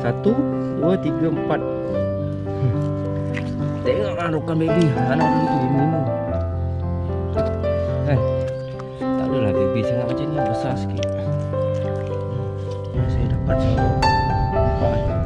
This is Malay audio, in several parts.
1, 2, 3, 4. Tengoklah rokan baby. Anak dulu tu minum. Kan? Tak adalah baby sangat macam ni, besar sikit. Saya dapat semua. Nampak kan?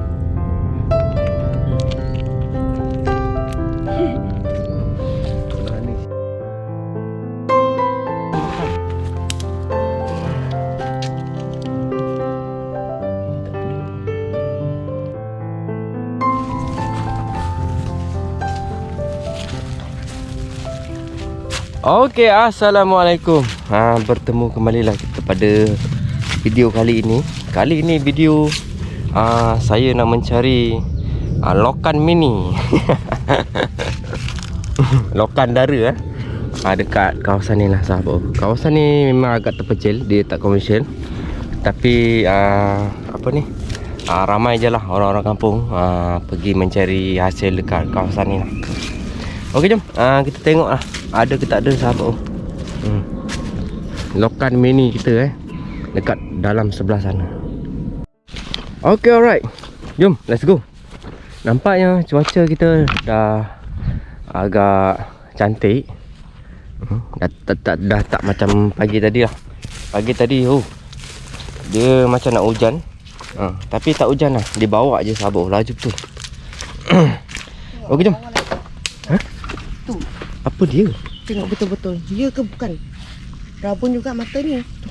Okey, assalamualaikum. Bertemu kembali lah kita pada video kali ini. Kali ini video saya nak mencari lokan mini. Lokan dara dekat kawasan ni lah sahabat. Kawasan ni memang agak terpencil, dia tak komersial. Tapi ramai je lah orang-orang kampung pergi mencari hasil dekat kawasan ni lah. Okey, jom kita tengok lah ada ke tak ada sahabat. Lokan mini kita dekat dalam sebelah sana. Okey, alright. Jom, let's go. Nampaknya cuaca kita dah agak cantik. Dah tak macam pagi tadi lah. Pagi tadi dia macam nak hujan. Tapi tak hujan lah. Dia bawa je sahabat. Laju betul. Okey, jom. Tu. Apa dia? Tengok betul-betul. Dia ke bukan? Rabun juga mata ni. Tu.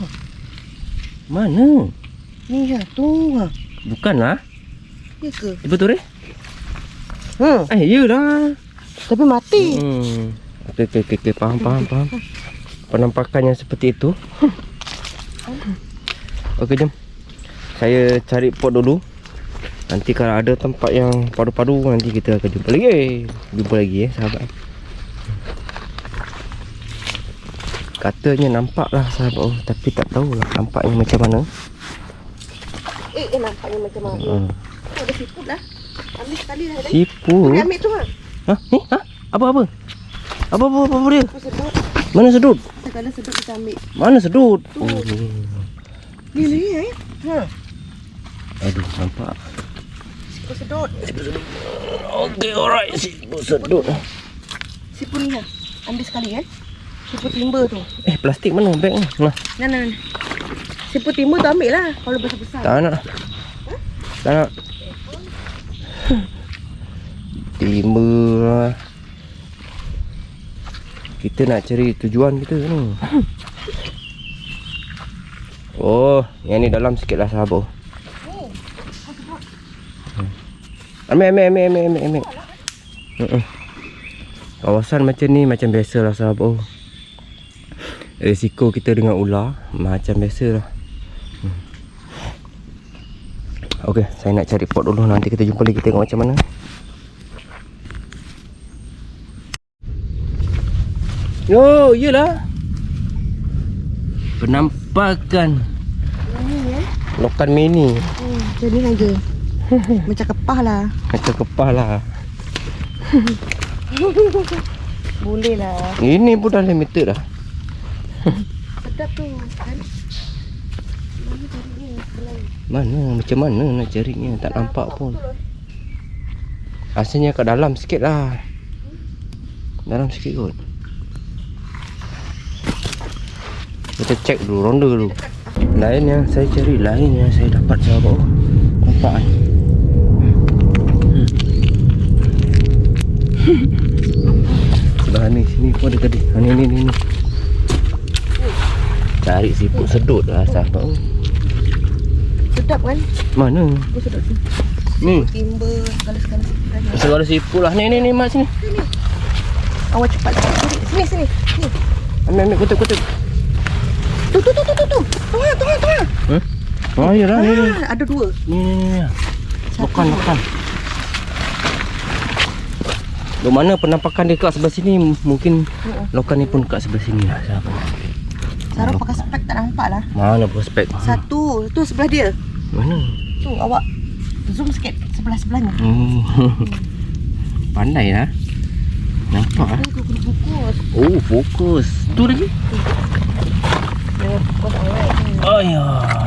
Mana? Ni tu. Bukan lah. Ya ke? Betul iyalah. Tapi mati. Okey. Faham. Penampakannya seperti itu. Okey, jom. Saya cari pot dulu. Nanti kalau ada tempat yang padu-padu, nanti kita akan jumpa lagi sahabat. Katanya nampak lah sahabat, tapi tak tahulah nampaknya macam mana. Nampaknya macam mana. Ada siput lah. Ambil sekali lah. Siput? Ambil tu lah. Ni? Apa? Apa dia? Sedut. Mana sedut? Kalau sedut kita ambil. Mana sedut? Ni. Aduh, nampak. Siput sedut. Okey, alright. Siput sedut. Siput ni lah. Ambil sekali Siput timba tu. Plastik mana beg ni? Nah. Siput timba tu ambil lah. Kalau besar-besar. Tak nak. Tak nak. Timba lah. Kita nak cari tujuan kita ni. Yang ni dalam sikit lah sahabat. Ambil. Kawasan macam ni macam biasa lah sahabat. Risiko kita dengan ular macam biasa lah. Okey, saya nak cari pot dulu. Nanti kita jumpa lagi, tengok macam mana. Iyalah. Penampakan lokan mini. Jadi harga. Macam kepah lah. Boleh lah. Ini pun dah limited dah. Sedap tu kan. Mana carinya? Macam mana nak carinya? Tak nampak pun. Asalnya kat dalam sikit lah. Dalam sikit kot. Kita cek dulu, ronda dulu. Lain yang saya cari, lain yang saya dapat sahabat. Nampak kan? Sebelah ni, sini pun ada tadi. Ni. Cari siput sedut lah sahabat. Sedap kan? Mana? Sedap tu. Ni. Timba segala-segala siput. Segala siput lah. Ni mak sini. Awak cepat cari. Sini. Ambil kutip. Tu. Tengah. Iyalah ni. Ada dua. Ni. Lokan. Di mana penampakan dia kat sebelah sini, mungkin lokan ni pun kat sebelah sini lah sahabat. Sarah pakai spek tak nampak lah. Mana pakai spek? Satu, tu sebelah dia. Mana? Tu awak zoom sikit sebelah-sebelahnya. Pandai lah. Nampak lah. Aku kena fokus. Fokus. Tu lagi. Jangan fokus awak.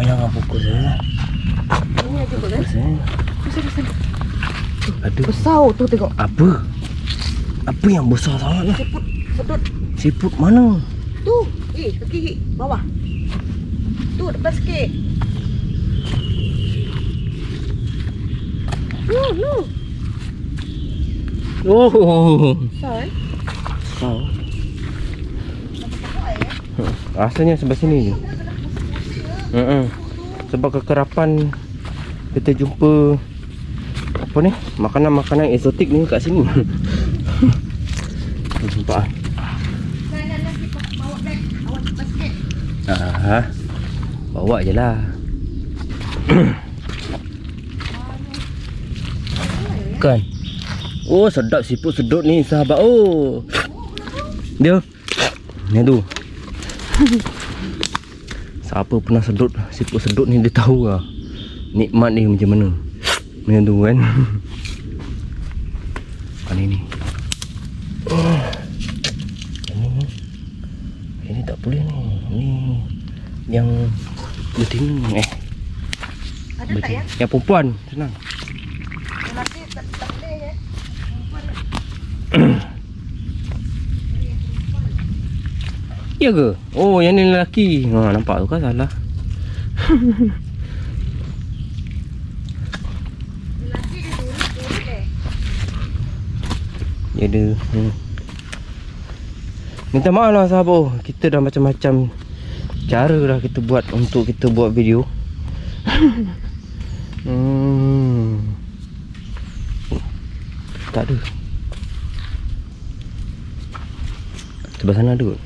Jangan fokus Ini aja boleh. Fokus sana. Ada. Besar tu tengok. Apa? Apa yang besar sangat lah? Siput sedut. Siput mana? Tu. Kaki bawah. Tu depan sikit. No. Oh. Besar kan? Oh. Rasanya sebelah sini je. Sebab kekerapan kita jumpa apa ni? Makanan-makanan eksotik ni kat sini. Nampak ah. Bawa beg. Awak depan sikit. Bawa je lah. Kan. Oh, sedap siput sedut ni sahabat. Oh. Dia. Ni tu. Siapa pernah sedut siput sedut ni dia tahu lah nikmat ni macam mana. Ni tu kan. Ni. Ini tak boleh ni. Ni yang betina ni. Ada tak ya? Yang perempuan senang. Nanti tak boleh ya. Ya ke? Oh, yang ni lelaki. Nampak tu kan salah. Lelaki dia turun deh. Ya ada. Minta maaf lah sahabat. Kita dah macam-macam cara dah kita buat untuk kita buat video. Tak ada. Sebelah sana ada kot.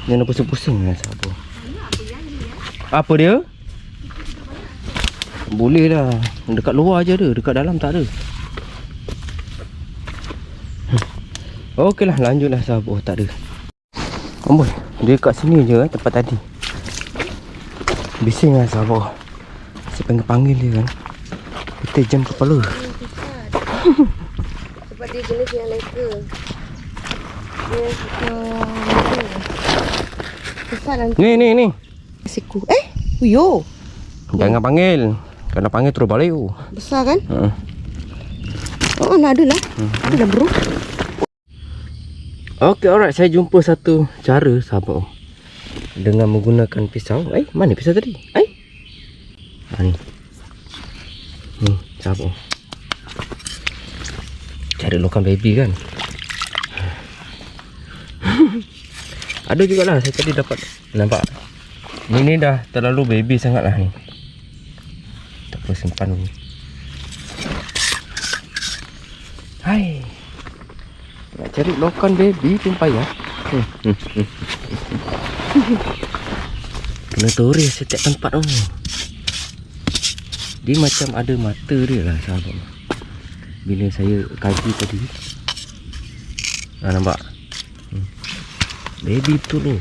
Dia nak pusing-pusing lah sahabat. Apa dia? Boleh lah. Dekat luar je ada. Dekat dalam tak ada. Okey lah, lanjutlah sahabat. Oh, tak ada. Amboi, dia kat sini je tempat tadi. Bising lah sahabat. Saya panggil dia kan. Kita jam kepala. Sebab dia jenis yang leka. Dia suka besar nanti. Ni. Siku. Uyo. Jangan panggil. Kena panggil terus balik. Besar kan? Nak ada lah. Ada lah bro. Okey, alright. Saya jumpa satu cara sahabat. Dengan menggunakan pisau. Mana pisau tadi? Ni. Ni sahabat. Cari lokan baby kan. Ada jugalah. Saya tadi dapat. Nampak. Ni dah terlalu baby sangat lah ni. Tak apa, simpan dulu. Hai. Nak cari lokan baby pun payah. Kena turis setiap tempat tu. Dia macam ada mata dia lah sahabat. Bila saya kaji tadi. Nampak? Baby betul tu.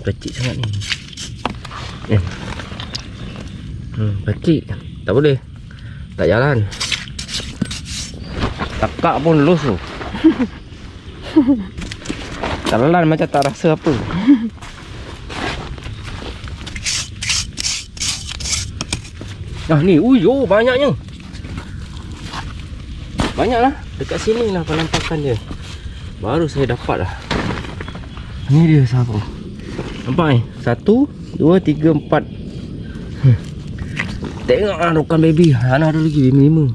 Kecil sangat ni. Kecil. Tak boleh. Tak jalan. Takak pun lulus tu. Jalan macam tak rasa apa. Ni. Banyaknya. Banyaklah. Dekat sini lah penampakan dia. Baru saya dapat lah. Ni dia sahabat. Nampak ni? 1, 2, 3, 4. Tengok lah rokan baby. Ada lagi 5.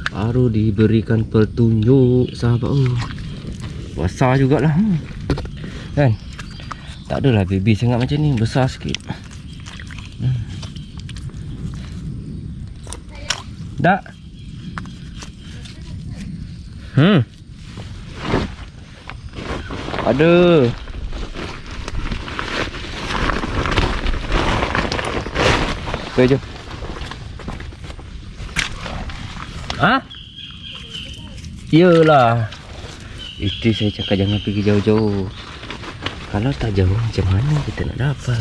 Baru diberikan petunjuk sahabat. Besar jugalah. Kan? Tak adalah baby sangat macam ni. Besar sikit. Tak? Ada. Okay, jom. Ha? Yelah. Isteri saya cakap jangan pergi jauh-jauh. Kalau tak jauh macam mana kita nak dapat?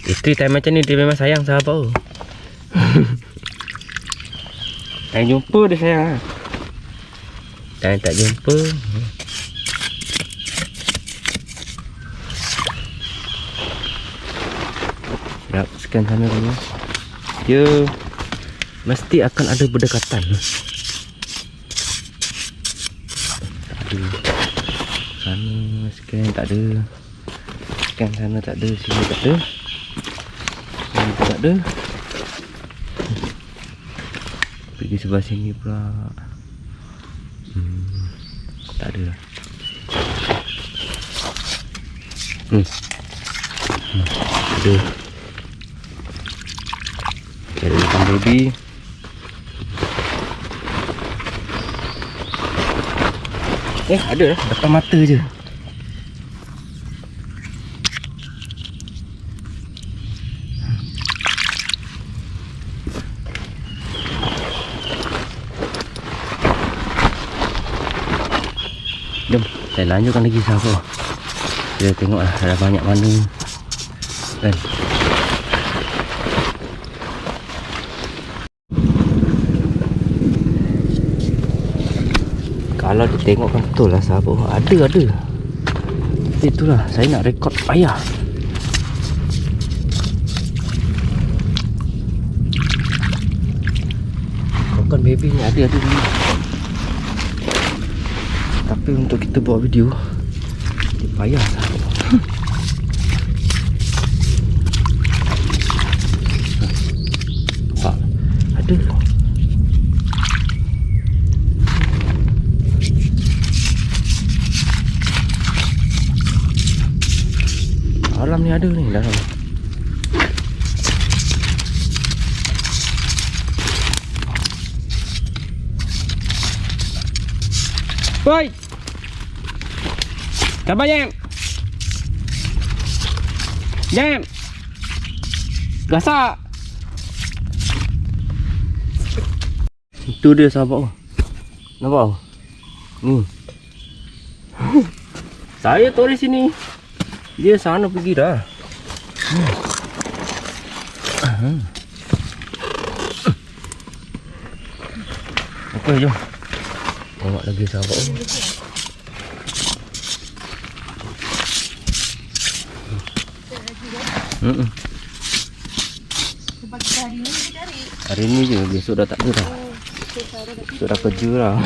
Isteri time macam ni dia memang sayang sahabat tu. Time jumpa dia sayang lah. Time tak jumpa. Sekejap, scan sana dulu. Dia mesti akan ada berdekatan. Tak ada. Sana scan tak ada. Scan sana tak ada. Sini tak ada. Sini tak ada. Pergi sebelah sini pula. Tak ada lah. Ada. Cari ikan baby. Ada lah. Depan mata je. Jom, saya lanjutkan lagi sahabat. Kita tengok lah ada banyak mana kan. Kalau ditengokkan betul lah sahabat. Ada. Itulah saya nak rekod payah. Bukan baby ni ada dulu. Tapi untuk kita buat video dia payah sahabat. Nampak? Ada. Alam ni ada ni dalam. Boy. Sabar jam. Jam. Gasak. Itu dia sahabat. Nampak? Ni. Saya tarik sini. Dia sana pergi dah. Okey, jom. Tengok lagi sahabat. Sebab kita hari ni kita cari. Hari ni je, besok dah tak ada dah. Besok dah kerja dah.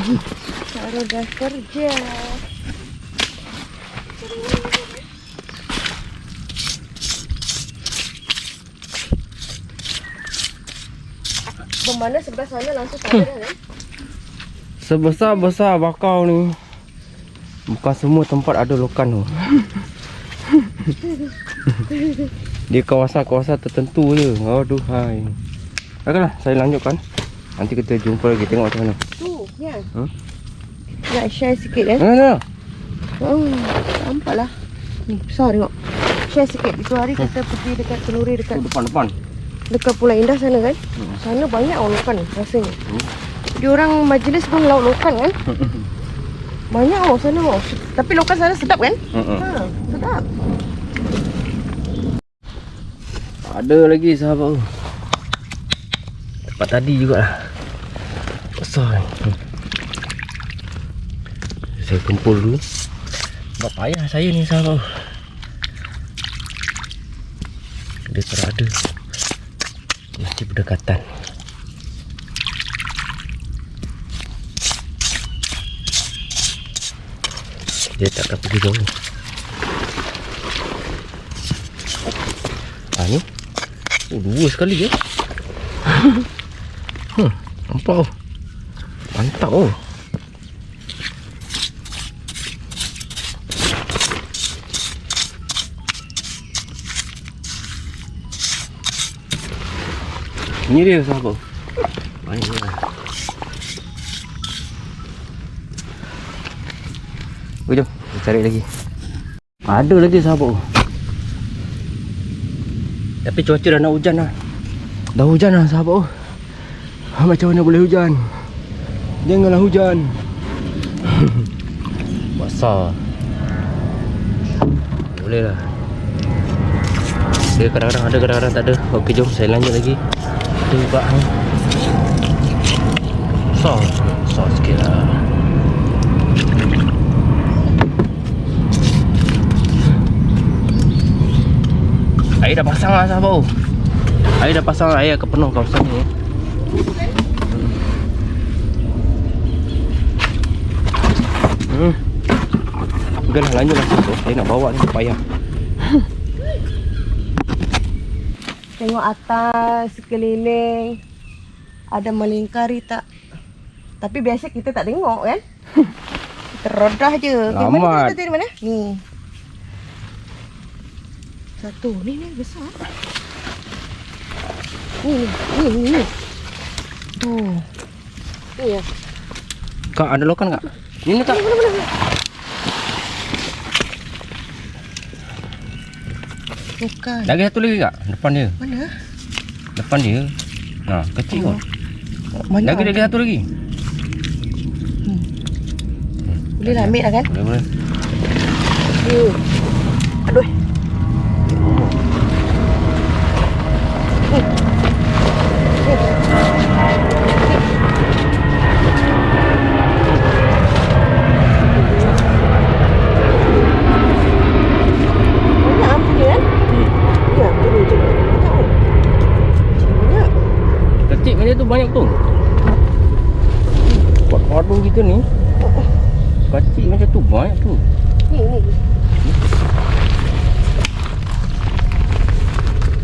Sarah dah kerja. Bermana sebelah sana langsung tak ada kan? Sebesar-besar bakau ni. Bukan semua tempat ada lokan tu. Dia kawasan-kawasan tertentu je. Aduh hai. Okeylah, saya lanjutkan. Nanti kita jumpa lagi, tengok macam mana. Tu, ya. Nak share sikit eh. Mana? Nampaklah. Ni, besar tengok. Share sikit. Itu hari kita pergi dekat Kenuri dekat Depan. dekat Pulau Indah sana kan. Sana banyak orang lokan rasanya. Dia orang majlis pun laut lokan kan. Banyak sana. Tapi lokan sana sedap kan? Sedap. Ada lagi sahabat tu. Dapat tadi jugalah. Besar ni. Saya kumpul dulu. Sebab payah saya ni sahabat. Dia terada. Mesti berdekatan. Dia takkan pergi jauh. Ni dua sekali je. Nampak oh. Mantap oh. Ini dia sahabat. Baiklah. Jom, kita cari lagi. Ada lagi sahabat. Tapi cuaca dah nak hujan lah. Dah hujan lah sahabat. Macam mana boleh hujan? Janganlah hujan. Basah. Boleh lah. Dia kadang-kadang ada, kadang-kadang tak ada. Okey, jom saya lanjut lagi. Ada juga Besar sikit lah. Air dah pasang lah sahabat. Air dah pasang, air akan penuh kawasan ni. Jangan lanjut lah sahabat. Saya nak bawa ni payah. Tengok atas, sekeliling. Ada melingkari tak? Tapi biasa kita tak tengok kan? Kita rodah je. Okay, mana kita tadi mana? Ni. Satu. Ni besar. Ni. Tuh. Ni ya. Kak, ada lokan kak? Ini tak? Mana? Bukan. Lagi satu lagi kak? Depan dia. Mana? Depan dia. Nah, kecil kot. Banyak. Lagi satu lagi. Boleh lah ambil lah kan? Boleh. Aduh. Banyak apa ni kan? Ya, betul je. Banyak. Kecil macam tu banyak tu. Buat kado kita ni. Kecil macam tu banyak tu. Ni.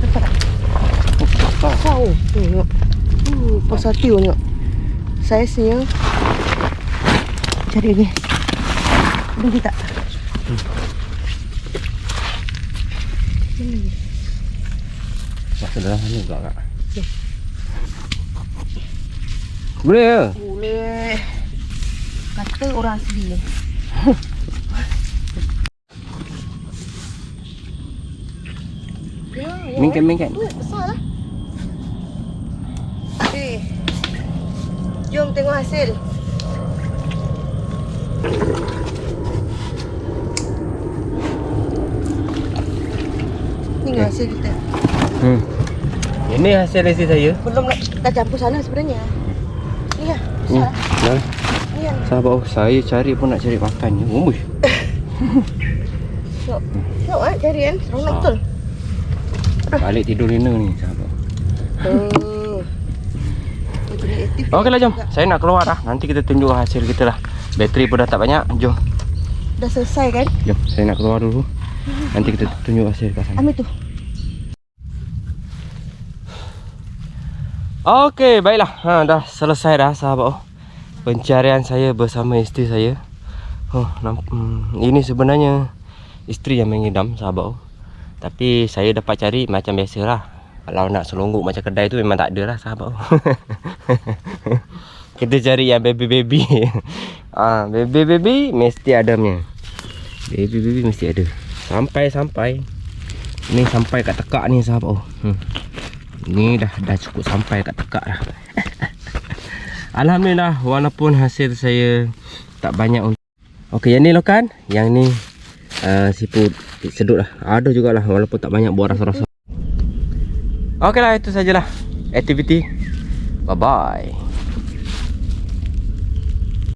Nampak tak? Besar. Tengok. Pasal tiu tengok. Saiznya. Cari lagi. Ada tak? Mana ni? Masuk dalam sana juga kak. Okay. Boleh ke? Boleh. Kata orang asli. Mingkat. Besar lah. Okay. Jom tengok hasil. Ni okay. Hasil kita. Ini hasil resi saya. Belum dah campur sana sebenarnya. Ni lah. Besar. Dah. Ni kan. Sahabat, saya cari pun nak cari makan je. Umbus. Tengok cari kan. Seronok betul. Balik tidur Rina ni sahabat. Okey lah, jom. Saya nak keluar dah. Nanti kita tunjuk hasil kita lah. Bateri pun dah tak banyak. Jom. Dah selesai kan? Jom, saya nak keluar dulu. Nanti kita tunjuk hasil kat sana. Ambil tu. Okey, baiklah. Dah selesai dah sahabat. Pencarian saya bersama isteri saya. Ini sebenarnya isteri yang mengidam sahabat. Tapi saya dapat cari macam biasalah. Kalau nak selongguk macam kedai tu memang tak ada lah sahabat. Kita cari yang baby-baby. Baby-baby mesti ada punya. Baby-baby mesti ada. Sampai. Ni sampai kat tekak ni sahabat. Ni dah cukup sampai kat tekak dah. Alhamdulillah, walaupun hasil saya tak banyak. Okey, yang ni lokan. Yang ni siput sedut lah. Ada jugalah walaupun tak banyak buat rasa-rasa. Okey lah, itu sajalah aktiviti. Bye bye.